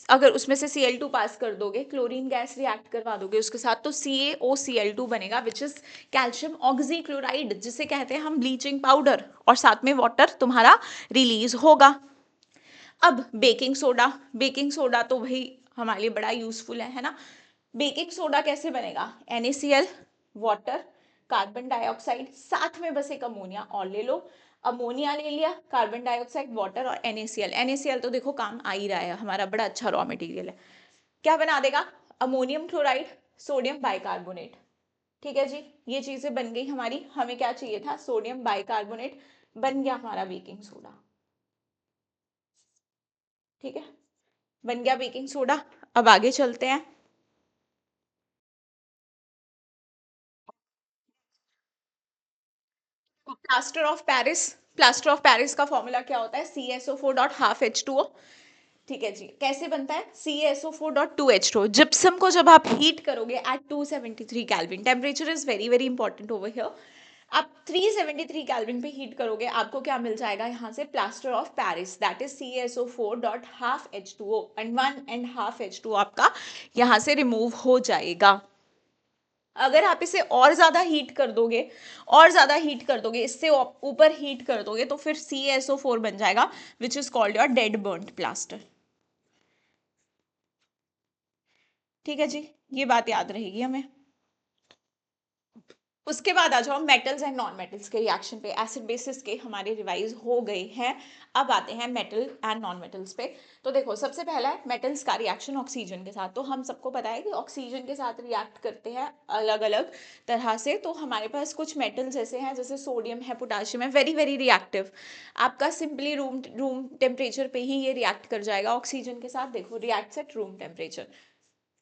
अगर उसमें से Cl2 पास कर दोगे, क्लोरीन गैस रिएक्ट करवा दोगे उसके साथ, तो CaOCl2 बनेगा, विच इज कैल्शियम ऑक्सीक्लोराइड, जिसे कहते हैं हम ब्लीचिंग पाउडर, और साथ में वाटर तुम्हारा रिलीज होगा। अब बेकिंग सोडा तो भाई हमारे लिए बड़ा यूजफुल है ना। बेकिंग सोडा कैसे बनेगा, NaCl वाटर, कार्बन डाइऑक्साइड, साथ में बस एक अमोनिया और ले लो, अमोनिया ले लिया, कार्बन डाइऑक्साइड, वाटर और NaCl तो देखो काम आ ही रहा है, हमारा बड़ा अच्छा रॉ मटेरियल है। क्या बना देगा, अमोनियम क्लोराइड, सोडियम बाइकार्बोनेट, ठीक है जी। ये चीजें बन गई हमारी, हमें क्या चाहिए था, सोडियम बाइकार्बोनेट, बन गया हमारा बेकिंग सोडा, ठीक है, बन गया बेकिंग सोडा। अब आगे चलते हैं। प्लास्टर ऑफ पेरिस का फॉर्मूला क्या होता है? CSO4.12H2O। ठीक है जी, कैसे बनता है? CSO4.2H2O। जिप्सम को जब आप हीट करोगे at 273 kelvin, temperature is very very important over here. आप 373 केल्विन पे हीट करोगे, आपको क्या मिल जाएगा यहाँ से? Plaster of Paris, that is CSO4.12H2O, and 1.5H2O आपका यहाँ से रिमूव हो जाएगा। अगर आप इसे और ज्यादा हीट कर दोगे, इससे ऊपर हीट कर दोगे, तो फिर CSO4 बन जाएगा, which is called your dead burnt plaster. ठीक है जी, ये बात याद रहेगी हमें। उसके बाद आ जाओ मेटल्स एंड नॉन मेटल्स के रिएक्शन पे। एसिड बेसिस के हमारे रिवाइज हो गए हैं, अब आते हैं मेटल एंड नॉन मेटल्स पे। तो देखो, सबसे पहला है मेटल्स का रिएक्शन ऑक्सीजन के साथ। तो हम सबको पता है कि ऑक्सीजन के साथ रिएक्ट करते हैं अलग अलग तरह से। तो हमारे पास कुछ मेटल्स ऐसे हैं, जैसे सोडियम है, पोटाशियम है, वेरी वेरी रिएक्टिव। आपका सिंपली रूम टेम्परेचर पे ही ये रिएक्ट कर जाएगा ऑक्सीजन के साथ। देखो, रिएक्ट्स एट रूम टेम्परेचर।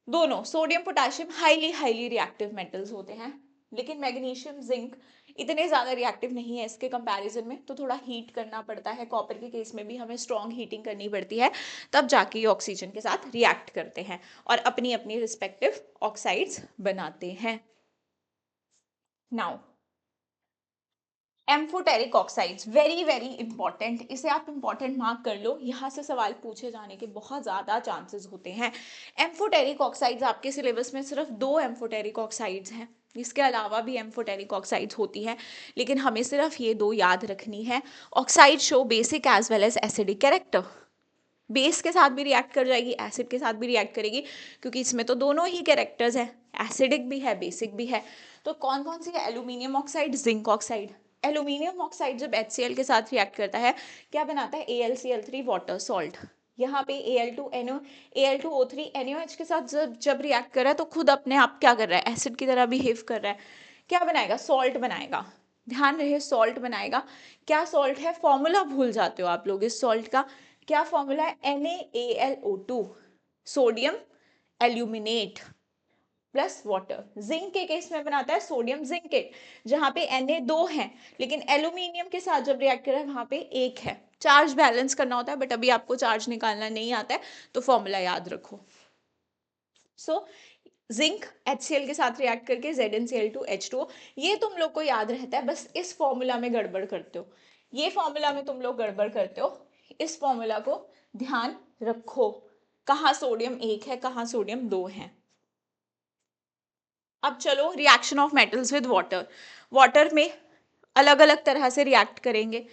दोनों sodium potassium highly highly reactive metals होते हैं, लेकिन मैग्नीशियम जिंक इतने ज्यादा रिएक्टिव नहीं है इसके कंपैरिजन में, तो थोड़ा हीट करना पड़ता है। कॉपर के केस में भी हमें स्ट्रॉन्ग हीटिंग करनी पड़ती है, तब जाके ये ऑक्सीजन के साथ रिएक्ट करते हैं और अपनी अपनी रिस्पेक्टिव ऑक्साइड्स बनाते हैं। Now amphoteric oxides, very very important, इसे आप इंपॉर्टेंट मार्क कर लो, यहाँ से सवाल पूछे जाने के बहुत ज़्यादा चांसेस होते हैं। एम्फोटेरिक ऑक्साइड्स, आपके सिलेबस में सिर्फ 2 एम्फोटेरिक ऑक्साइड्स हैं, इसके अलावा भी एम्फोटेरिक ऑक्साइड्स होती हैं, लेकिन हमें सिर्फ ये 2 याद रखनी है। Oxide show basic as well as acidic character, base के साथ भी रिएक्ट कर जाएगी, एसिड के साथ भी रिएक्ट करेगी, क्योंकि इसमें तो दोनों ही कैरेक्टर्स हैं, एसिडिक भी है, बेसिक भी है। तो कौन कौन सी है? Aluminium oxide, zinc oxide. Aluminium oxide जब HCl के साथ रिएक्ट करता है, क्या बनाता है? AlCl3 water salt. यहाँ पे Al2O3 NaOH के साथ जब रिएक्ट कर रहा है, तो खुद अपने आप क्या कर रहा है? एसिड की तरह बिहेव कर रहा है। क्या बनाएगा? सॉल्ट बनाएगा। ध्यान रहे, सॉल्ट बनाएगा। क्या सॉल्ट है? फॉर्मूला भूल जाते हो आप लोग इस सॉल्ट का। क्या फॉर्मूला है? NaAlO2, sodium aluminate plus water. Zinc के केस में बनाता है सोडियम जिंकेट, जहां पे Na 2 है, लेकिन एल्यूमिनियम के साथ जब रिएक्ट कर रहा है, वहां पे 1 है। चार्ज बैलेंस करना होता है, बट अभी आपको चार्ज निकालना नहीं आता है, तो फॉर्मूला याद रखो। सो जिंक HCl के साथ रिएक्ट करके ZnCl2H2O, ये तुम लोग को याद रहता है, बस इस फॉर्मूला में गड़बड़ करते हो, ये फॉर्मूला में तुम लोग गड़बड़ करते हो। इस फॉर्मूला को ध्यान रखो, कहाँ सोडियम 1 है, कहाँ सोडियम 2 है। अब चलो, reaction of metals with water. Water में अलग अलग तरह से रिएक्ट करेंगे।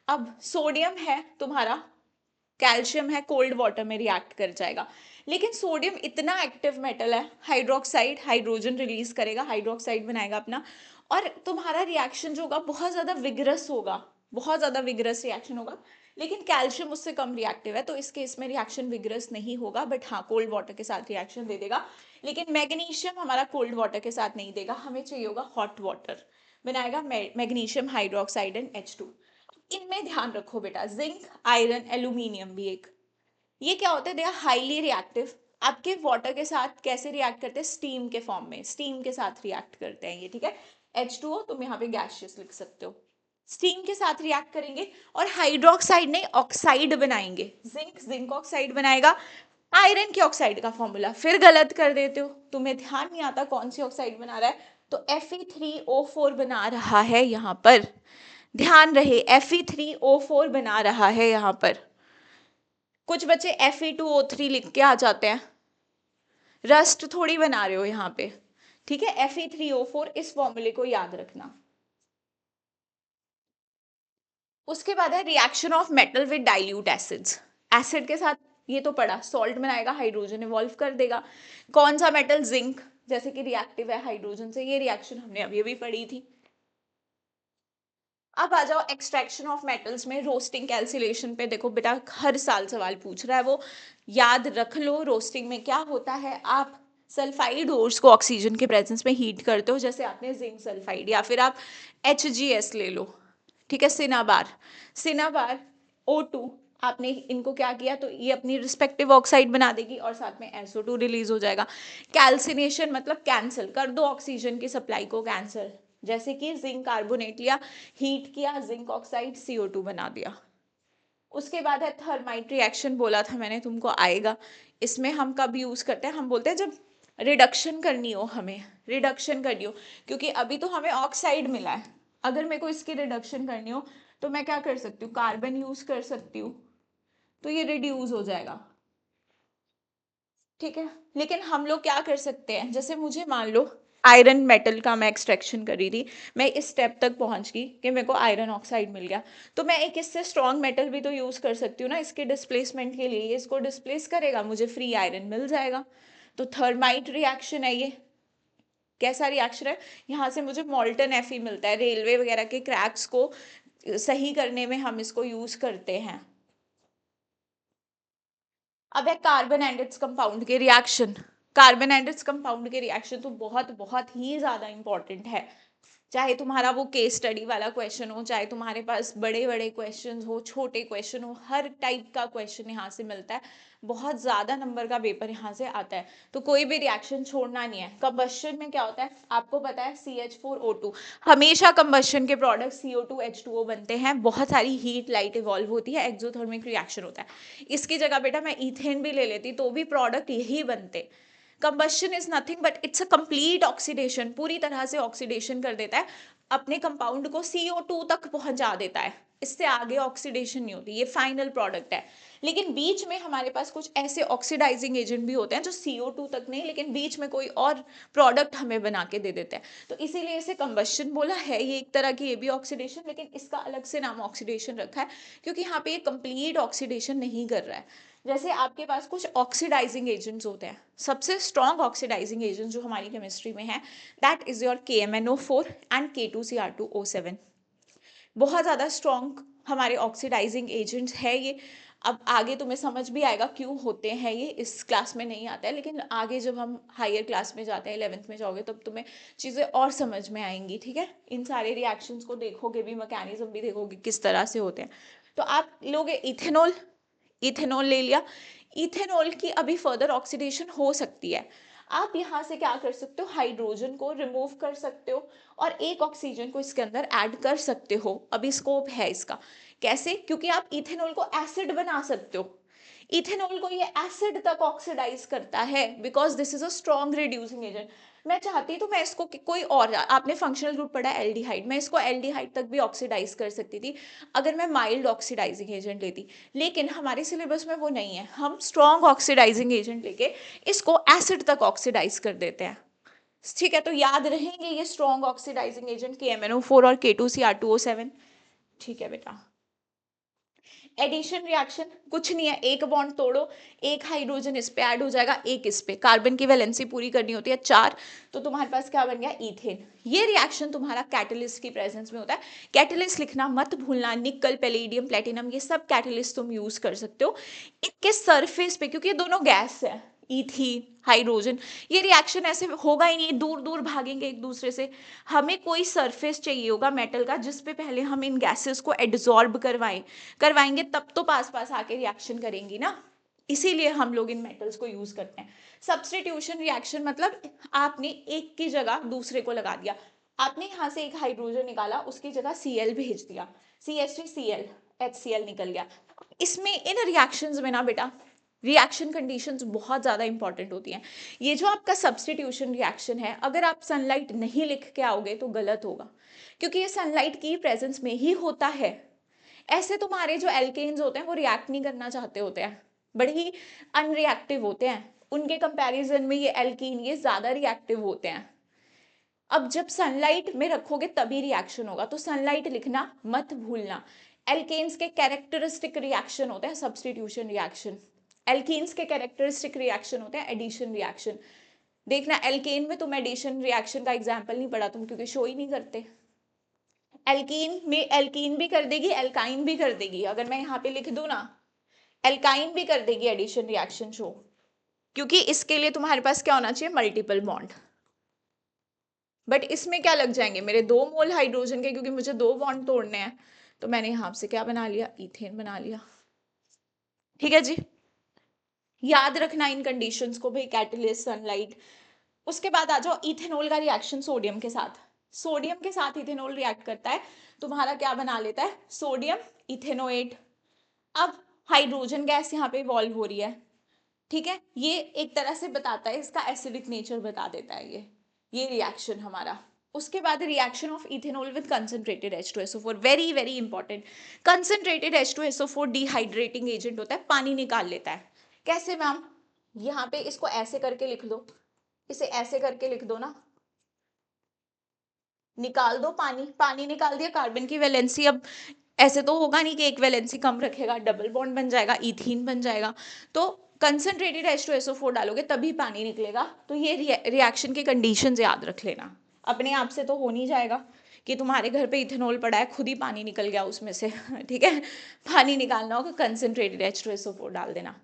अब सोडियम है तुम्हारा, कैल्शियम है, कोल्ड वाटर में रिएक्ट कर जाएगा, लेकिन सोडियम इतना एक्टिव मेटल है, हाइड्रोक्साइड हाइड्रोजन रिलीज करेगा, हाइड्रोक्साइड बनाएगा अपना, और तुम्हारा रिएक्शन जो होगा बहुत ज्यादा विग्रस होगा, बहुत ज्यादा विग्रस रिएक्शन होगा। लेकिन कैल्शियम उससे कम रिएक्टिव है, तो इस केस में रिएक्शन विग्रस नहीं होगा, बट हाँ, कोल्ड वाटर के साथ रिएक्शन दे देगा। लेकिन मैग्नीशियम हमारा कोल्ड वाटर के साथ नहीं देगा, हमें चाहिए होगा हॉट वाटर, बनाएगा मैग्नीशियम हाइड्रोक्साइड एंड H2। इनमें ध्यान रखो बेटा, जिंक, आयरन, एल्यूमिनियम भी एक, ये क्या होते हैं? They are highly reactive. आपके वाटर के साथ कैसे रिएक्ट करते हैं? स्टीम के फॉर्म में, स्टीम के साथ रिएक्ट करते हैं ये, ठीक है। H2O तुम यहाँ पे गैसियस लिख सकते हो, स्टीम के साथ रिएक्ट करेंगे और हाइड्रोक्साइड नहीं, ऑक्साइड बनाएंगे। जिंक ऑक्साइड बनाएगा। आयरन के ऑक्साइड का फॉर्मूला फिर गलत कर देते हो, तुम्हें ध्यान नहीं आता कौन सी ऑक्साइड बना रहा है, तो Fe3O4 बना रहा है यहाँ पर। ध्यान रहे, Fe3O4 बना रहा है यहाँ पर। कुछ बच्चे Fe2O3 लिख के आ जाते हैं, रस्ट थोड़ी बना रहे हो यहाँ पे, ठीक है। Fe3O4, इस फॉर्मूले को याद रखना। उसके बाद है reaction of metal with dilute acids. Acid के साथ ये तो पढ़ा, सॉल्ट बनाएगा, हाइड्रोजन इवॉल्व कर देगा। कौन सा मेटल? जिंक, जैसे कि रिएक्टिव है हाइड्रोजन से, ये रिएक्शन हमने अभी अभी पढ़ी थी। अब आ जाओ एक्सट्रैक्शन ऑफ मेटल्स में, रोस्टिंग कैल्सिलेशन पे। देखो बेटा, हर साल सवाल पूछ रहा है, वो याद रख लो। रोस्टिंग में क्या होता है? आप सल्फाइड ओर्स को ऑक्सीजन के प्रेजेंस में हीट करते हो, जैसे आपने जिंक सल्फाइड, या फिर आप HGS ले लो, ठीक है, सिनाबार O2, आपने इनको क्या किया, तो ये अपनी रिस्पेक्टिव ऑक्साइड बना देगी और साथ में SO2 रिलीज हो जाएगा। कैल्सिनेशन मतलब कैंसिल कर दो ऑक्सीजन की सप्लाई को, कैंसिल, जैसे कि जिंक कार्बोनेट लिया, हीट किया, जिंक ऑक्साइड CO2 बना दिया। उसके बाद है थर्माइट रिएक्शन, बोला था मैंने तुमको आएगा। इसमें हम कब यूज करते हैं, हम बोलते हैं जब रिडक्शन करनी हो, हमें रिडक्शन करनी हो, क्योंकि अभी तो हमें ऑक्साइड मिला है, अगर मेरे को इसकी रिडक्शन करनी हो तो मैं क्या कर सकती हूँ, कार्बन यूज कर सकती हूँ, तो ये रिड्यूस हो जाएगा, ठीक है। लेकिन हम लोग क्या कर सकते हैं, जैसे मुझे मान लो आयरन मेटल का मैं एक्सट्रैक्शन कर रही थी, मैं इस स्टेप तक पहुंच गई कि मेरे को आयरन ऑक्साइड मिल गया, तो मैं एक इससे स्ट्रॉन्ग मेटल भी तो यूज कर सकती हूँ ना इसके डिस्प्लेसमेंट के लिए, ये इसको डिस्प्लेस करेगा, मुझे फ्री आयरन मिल जाएगा। तो थर्माइट रिएक्शन है ये। कैसा रिएक्शन है, यहाँ से मुझे मॉल्टन Fe मिलता है, रेलवे वगैरह के क्रैक्स को सही करने में हम इसको यूज करते हैं। अब है कार्बन एंड इट्स कंपाउंड के reaction. Carbon and its compound के रिएक्शन तो बहुत बहुत ही ज्यादा इंपॉर्टेंट है, चाहे तुम्हारा वो केस स्टडी वाला क्वेश्चन हो, चाहे तुम्हारे पास बड़े बड़े क्वेश्चन हो, छोटे क्वेश्चन हो, हर टाइप का क्वेश्चन यहाँ से मिलता है, बहुत ज्यादा नंबर का पेपर यहाँ से आता है, तो कोई भी रिएक्शन छोड़ना नहीं है। कंबशन में क्या होता है आपको पता है, CH4O2, हमेशा कंबशन के प्रोडक्ट CO2H2O बनते हैं, बहुत सारी हीट लाइट इवॉल्व होती है, एक्सोथर्मिक रिएक्शन होता है। इसकी जगह बेटा मैं इथेन भी ले लेती तो भी प्रोडक्ट यही बनते। Combustion is nothing but it's a complete oxidation, पूरी तरह से ऑक्सीडेशन कर देता है, अपने कंपाउंड को CO2 तक पहुंचा देता है, इससे आगे ऑक्सीडेशन नहीं होती, ये फाइनल प्रोडक्ट है। लेकिन बीच में हमारे पास कुछ ऐसे ऑक्सीडाइजिंग एजेंट भी होते हैं जो CO2 तक नहीं, लेकिन बीच में कोई और प्रोडक्ट हमें बना के दे देते हैं, तो इसीलिए इसे कंबशन बोला है। ये एक तरह की ये भी ऑक्सीडेशन, लेकिन इसका अलग से नाम ऑक्सीडेशन रखा है क्योंकि यहाँ पे ये कंप्लीट ऑक्सीडेशन नहीं कर रहा है। जैसे आपके पास कुछ ऑक्सीडाइजिंग एजेंट्स होते हैं, सबसे स्ट्रॉन्ग ऑक्सीडाइजिंग एजेंट जो हमारी केमिस्ट्री में है, that is your KMnO4 and K2Cr2O7, बहुत ज़्यादा स्ट्रॉन्ग हमारे ऑक्सीडाइजिंग एजेंट्स है ये। अब आगे तुम्हें समझ भी आएगा क्यों होते हैं ये, इस क्लास में नहीं आता है, लेकिन आगे जब हम हायर क्लास में जाते हैं, 11th में जाओगे, तब तुम्हें चीज़ें और समझ में आएंगी, ठीक है। इन सारे रिएक्शंस को देखोगे भी, मैकेनिज्म भी देखोगे किस तरह से होते हैं। तो आप लोगे इथेनॉल, इथेनॉल ले लिया, इथेनॉल की अभी फर्दर ऑक्सीडेशन हो सकती है, आप यहाँ से क्या कर सकते हो, हाइड्रोजन को रिमूव कर सकते हो और एक ऑक्सीजन को इसके अंदर ऐड कर सकते हो। अभी स्कोप है इसका, कैसे, क्योंकि आप इथेनॉल को एसिड बना सकते हो, इथेनॉल को ये एसिड तक ऑक्सीडाइज करता है, because this is a strong reducing agent. मैं चाहती तो मैं इसको कोई और, आपने फंक्शनल ग्रुप पढ़ा है एल्डिहाइड, मैं इसको एल्डिहाइड तक भी ऑक्सीडाइज कर सकती थी अगर मैं माइल्ड ऑक्सीडाइजिंग एजेंट लेती, लेकिन हमारे सिलेबस में वो नहीं है, हम स्ट्रॉन्ग ऑक्सीडाइजिंग एजेंट लेके इसको एसिड तक ऑक्सीडाइज कर देते हैं, ठीक है। तो याद रहेंगे ये स्ट्रॉन्ग ऑक्सीडाइजिंग एजेंट KMnO4 और K2Cr2O7, ठीक है बेटा। एडिशन रिएक्शन कुछ नहीं है, एक बॉन्ड तोड़ो, एक हाइड्रोजन इस पे ऐड हो जाएगा, एक इस पे, कार्बन की वैलेंसी पूरी करनी होती है 4, तो तुम्हारे पास क्या बन गया, ईथेन। ये रिएक्शन तुम्हारा कैटलिस्ट की प्रेजेंस में होता है, कैटलिस्ट लिखना मत भूलना, निकल, पैलेडियम, प्लेटिनम, ये सब कैटलिस्ट तुम यूज कर सकते हो इनके सरफेस पे, क्योंकि ये दोनों गैस है, ईथीन, हाइड्रोजन, ये रिएक्शन ऐसे होगा ही नहीं, दूर दूर भागेंगे एक दूसरे से, हमें कोई सरफेस चाहिए होगा मेटल का जिस पे पहले हम इन गैसेस को एड्सॉर्ब करवाएंगे, तब तो पास पास आके रिएक्शन करेंगी ना, इसीलिए हम लोग इन मेटल्स को यूज करते हैं। सब्स्टिट्यूशन रिएक्शन मतलब आपने एक की जगह दूसरे को लगा दिया, आपने यहाँ से एक हाइड्रोजन निकाला, उसकी जगह Cl भेज दिया, CH3Cl, HCl निकल गया। इसमें इन रिएक्शंस में ना बेटा रिएक्शन कंडीशंस बहुत ज़्यादा इंपॉर्टेंट होती हैं। ये जो आपका सब्स्टिट्यूशन रिएक्शन है, अगर आप सनलाइट नहीं लिख के आओगे तो गलत होगा, क्योंकि ये सनलाइट की प्रेजेंस में ही होता है। ऐसे तुम्हारे जो एल्केन्स होते हैं वो रिएक्ट नहीं करना चाहते होते हैं, बड़े ही अनरिएक्टिव होते हैं, उनके कंपैरिजन में ये एल्कीन ये ज़्यादा रिएक्टिव होते हैं। अब जब सनलाइट में रखोगे तभी रिएक्शन होगा, तो सनलाइट लिखना मत भूलना। एल्केन्स के कैरेक्टरिस्टिक रिएक्शन होते हैं सब्स्टिट्यूशन रिएक्शन, एल्कीन्स के कैरेक्टरिस्टिक रिएक्शन होते हैं एडिशन रिएक्शन। देखना एल्केन में तुम एडिशन रिएक्शन का एग्जाम्पल नहीं पढ़ा तुम, क्योंकि शो ही नहीं करते। एल्कीन में एल्कीन भी कर देगी, एल्काइन भी कर देगी, अगर मैं यहाँ पे लिख दूं ना एल्काइन भी कर देगी एडिशन रिएक्शन शो, क्योंकि इसके लिए तुम्हारे पास क्या होना चाहिए, मल्टीपल बॉन्ड। बट इसमें क्या लग जाएंगे मेरे 2 मोल हाइड्रोजन के, क्योंकि मुझे 2 बॉन्ड तोड़ने हैं, तो मैंने यहां से क्या बना लिया, इथेन बना लिया, ठीक है जी। याद रखना इन कंडीशंस को भाई, कैटलिस्ट, सनलाइट। उसके बाद आ जाओ इथेनॉल का रिएक्शन सोडियम के साथ, सोडियम के साथ इथेनॉल रिएक्ट करता है, तुम्हारा क्या बना लेता है, सोडियम इथेनोएट। अब हाइड्रोजन गैस यहाँ पे इवॉल्व हो रही है, ठीक है, ये एक तरह से बताता है, इसका एसिडिक नेचर बता देता है ये रिएक्शन हमारा। उसके बाद reaction of ethanol with concentrated H2SO4, very very important. Concentrated H2SO4 dehydrating agent होता है, पानी निकाल लेता है। कैसे मैम, यहाँ पे इसको ऐसे करके लिख दो, इसे ऐसे करके लिख दो ना, निकाल दो पानी, पानी निकाल दिया, कार्बन की वैलेंसी अब ऐसे तो होगा नहीं कि एक वैलेंसी कम रखेगा, डबल बॉन्ड बन जाएगा, इथीन बन जाएगा। तो कंसंट्रेटेड H2SO4 डालोगे तभी पानी निकलेगा। तो ये रिएक्शन के कंडीशंस याद रख लेना, अपने आप से तो हो नहीं जाएगा कि तुम्हारे घर पे इथेनॉल पड़ा है, खुद ही पानी निकल गया उसमें से ठीक है, पानी निकालना होगा, कंसंट्रेटेड H2SO4 डाल देना।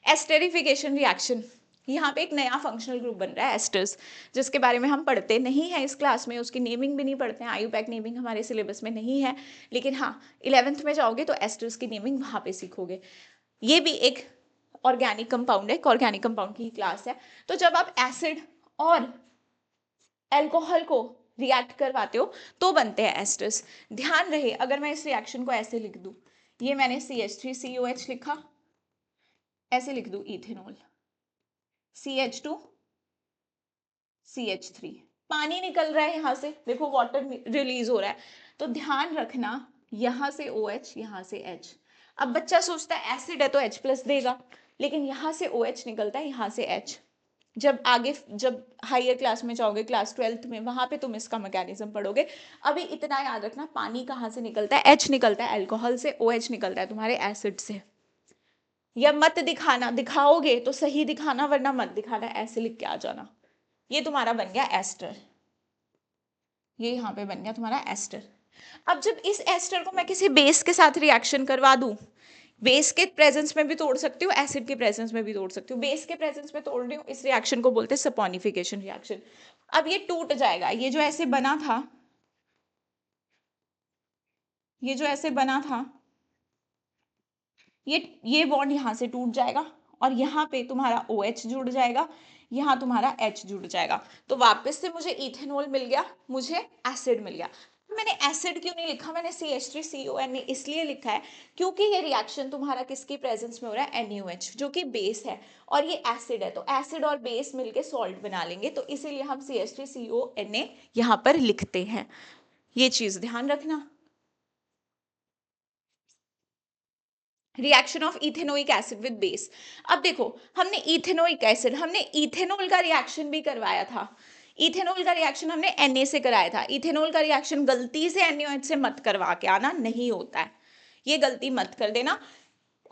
एस्टेरिफिकेशन रिएक्शन, यहाँ पे एक नया फंक्शनल ग्रुप बन रहा है एस्टर्स, जिसके बारे में हम पढ़ते नहीं हैं इस क्लास में, उसकी नेमिंग भी नहीं पढ़ते हैं, IUPAC नेमिंग हमारे सिलेबस में नहीं है, लेकिन हाँ 11th में जाओगे तो एस्टर्स की नेमिंग वहाँ पे सीखोगे। ये भी एक ऑर्गेनिक कंपाउंड है, ऑर्गेनिक कंपाउंड की क्लास है। तो जब आप एसिड और एल्कोहल को रिएक्ट करवाते हो तो बनते हैं एस्टर्स। ध्यान रहे, अगर मैं इस रिएक्शन को ऐसे लिख दूं, ये मैंने CH3COH लिखा, ऐसे लिख दूं इथेनॉल, CH2 CH3, पानी निकल रहा है यहाँ से, देखो वाटर रिलीज हो रहा है, तो ध्यान रखना यहाँ से OH, यहाँ से H। अब बच्चा सोचता है एसिड है तो H प्लस देगा, लेकिन यहाँ से OH निकलता है, यहाँ से H। जब आगे, जब हायर क्लास में जाओगे, क्लास 12th में, वहां पे तुम इसका मैकेनिज्म पढ़ोगे। अभी इतना याद रखना, पानी कहाँ से निकलता है, H निकलता है एल्कोहल से, OH निकलता है तुम्हारे एसिड से। या मत दिखाना, दिखाओगे तो सही दिखाना, वरना मत दिखाना, ऐसे लिख के आ जाना। ये तुम्हारा बन गया एस्टर, ये यहाँ पे बन गया तुम्हारा एस्टर। अब जब इस एस्टर को मैं किसी बेस के साथ रिएक्शन करवा दूं, बेस के प्रेजेंस में भी तोड़ सकती हूँ, एसिड के प्रेजेंस में भी तोड़ सकती हूँ, बेस के प्रेजेंस में तोड़ रही हूँ, इस रिएक्शन को बोलते हैं सपोनिफिकेशन रिएक्शन। अब ये टूट जाएगा, ये जो ऐसे बना था, ये जो ऐसे बना था, ये बॉन्ड यहाँ से टूट जाएगा, और यहाँ पे तुम्हारा OH जुड़ जाएगा, यहाँ तुम्हारा H जुड़ जाएगा, तो वापस से मुझे इथेनॉल मिल गया, मुझे एसिड मिल गया। मैंने एसिड क्यों नहीं लिखा, मैंने CH3CON इसलिए लिखा है क्योंकि ये रिएक्शन तुम्हारा किसकी प्रेजेंस में हो रहा है, NaOH, जो कि बेस है, और ये एसिड है, तो एसिड और बेस मिलके सॉल्ट बना लेंगे, तो इसीलिए हम CH3CONA यहाँ पर लिखते हैं। ये चीज ध्यान रखना। Reaction of ethanoic acid with base, अब देखो हमने इथेनोइक एसिड, हमने इथेनॉल का रिएक्शन भी करवाया था, इथेनॉल का रिएक्शन हमने Na से कराया था। इथेनॉल का रिएक्शन गलती से NaOH से मत करवा के आना, नहीं होता है, ये गलती मत कर देना।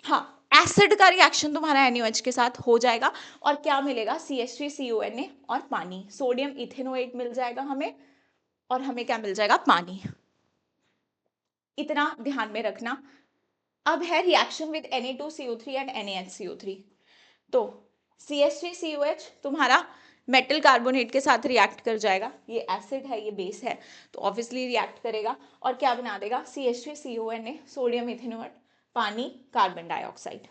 हाँ, एसिड का रिएक्शन तुम्हारा NaOH के साथ हो जाएगा, और क्या मिलेगा, CH3CONA और पानी, सोडियम इथेनोएट मिल जाएगा हमें, और हमें क्या मिल जाएगा, पानी। इतना ध्यान में रखना। अब है reaction with Na2CO3 and NaHCO3, तो CH3COH तुम्हारा मेटल कार्बोनेट के साथ रिएक्ट कर जाएगा, ये एसिड है, ये बेस है, तो ऑब्वियसली रिएक्ट करेगा, और क्या बना देगा, CH3CONA, सोडियम इथेनॉल, पानी, कार्बन डाइऑक्साइड।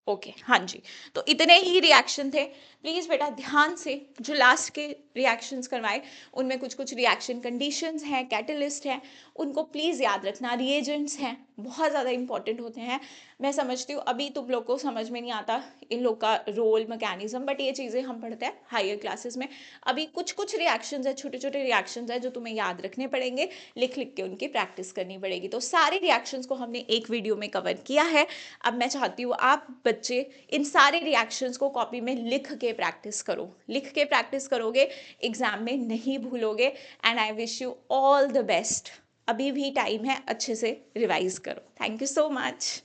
ओके हाँ जी, तो इतने ही रिएक्शन थे। प्लीज बेटा ध्यान से, जो लास्ट के रिएक्शंस करवाए उनमें कुछ कुछ रिएक्शन कंडीशंस हैं, कैटलिस्ट हैं, उनको प्लीज याद रखना। रिएजेंट्स हैं, बहुत ज़्यादा इंपॉर्टेंट होते हैं। मैं समझती हूँ अभी तुम लोग को समझ में नहीं आता इन लोग का रोल मैकेनिज्म, बट ये चीज़ें हम पढ़ते हैं हायर क्लासेस में। अभी कुछ कुछ रिएक्शंस है, छोटे छोटे रिएक्शंस है, जो तुम्हें याद रखने पड़ेंगे, लिख लिख के उनकी प्रैक्टिस करनी पड़ेगी। तो सारे रिएक्शंस को हमने एक वीडियो में कवर किया है। अब मैं चाहती हूँ आप बच्चे इन सारे रिएक्शंस को कॉपी में लिख के प्रैक्टिस करो, लिख के प्रैक्टिस करोगे, एग्जाम में नहीं भूलोगे। And I wish you all the best. अभी भी टाइम है, अच्छे से रिवाइज करो। Thank you so much.